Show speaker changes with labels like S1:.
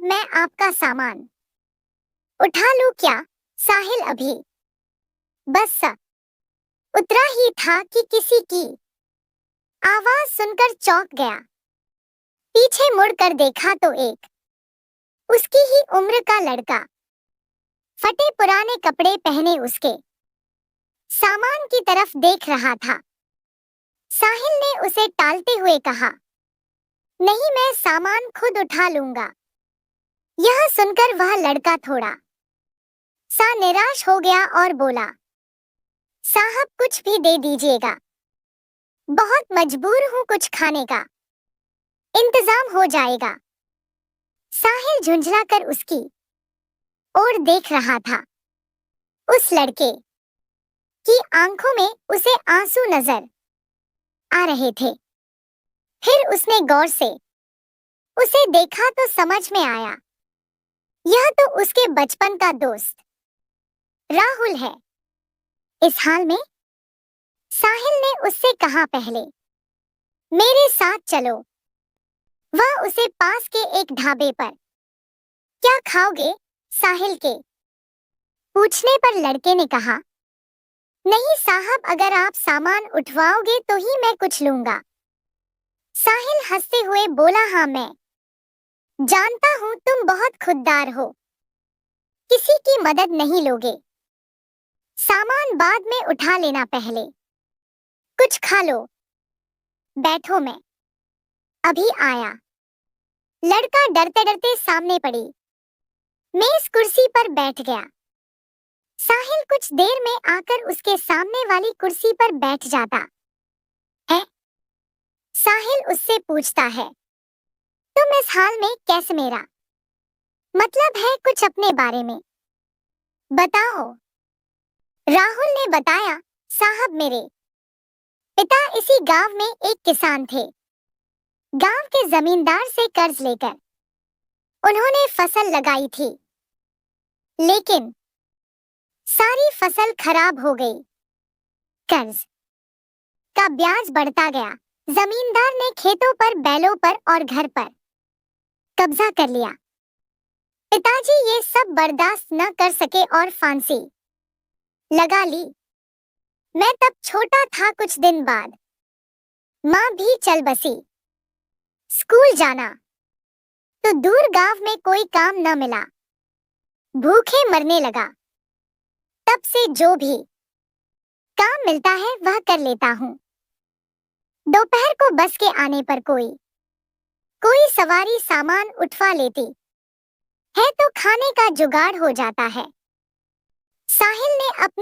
S1: साहब, मैं आपका सामान उठा लूं क्या? साहिल अभी बस उतरा ही था कि किसी की आवाज सुनकर चौंक गया। पीछे मुड़कर देखा तो एक उसकी ही उम्र का लड़का फटे पुराने कपड़े पहने उसके सामान की तरफ देख रहा था। साहिल ने उसे टालते हुए कहा, नहीं, मैं सामान खुद उठा लूंगा। यह सुनकर वह लड़का थोड़ा सा निराश हो गया और बोला, साहब कुछ भी दे दीजिएगा, बहुत मजबूर हूं, कुछ खाने का इंतजाम हो जाएगा। साहिल झुंझलाकर उसकी ओर देख रहा था। उस लड़के की आंखों में उसे आंसू नजर आ रहे थे। फिर उसने गौर से उसे देखा तो समझ में आया, यह तो उसके बचपन का दोस्त राहुल है। इस हाल में साहिल ने उससे कहा, पहले मेरे साथ चलो। वह उसे पास के एक ढाबे पर, क्या खाओगे? साहिल के पूछने पर लड़के ने कहा, नहीं साहब, अगर आप सामान उठवाओगे तो ही मैं कुछ लूंगा। साहिल हंसते हुए बोला, हाँ, मैं जानता हूं तुम बहुत खुददार हो, किसी की मदद नहीं लोगे। सामान बाद में उठा लेना, पहले कुछ खा लो। बैठो, मैं अभी आया। लड़का डरते डरते सामने पड़ी मेज कुर्सी पर बैठ गया। साहिल कुछ देर में आकर उसके सामने वाली कुर्सी पर बैठ जाता है। साहिल उससे पूछता है, तुम इस हाल में कैसे? मेरा मतलब है कुछ अपने बारे में बताओ। राहुल ने बताया, साहब मेरे पिता इसी गांव में एक किसान थे। गांव के जमींदार से कर्ज लेकर उन्होंने फसल लगाई थी, लेकिन सारी फसल खराब हो गई। कर्ज का ब्याज बढ़ता गया। जमींदार ने खेतों पर, बैलों पर और घर पर कब्जा कर लिया। पिताजी ये सब बर्दाश्त न कर सके और फांसी लगा ली। मैं तब छोटा था। कुछ दिन बाद माँ भी चल बसी। स्कूल जाना तो दूर गांव में कोई काम न मिला, भूखे मरने लगा। तब से जो भी काम मिलता है वह कर लेता हूँ। दोपहर को बस के आने पर कोई सवारी सामान उठवा लेती है तो खाने का जुगाड़ हो जाता है। साहिल ने अपनी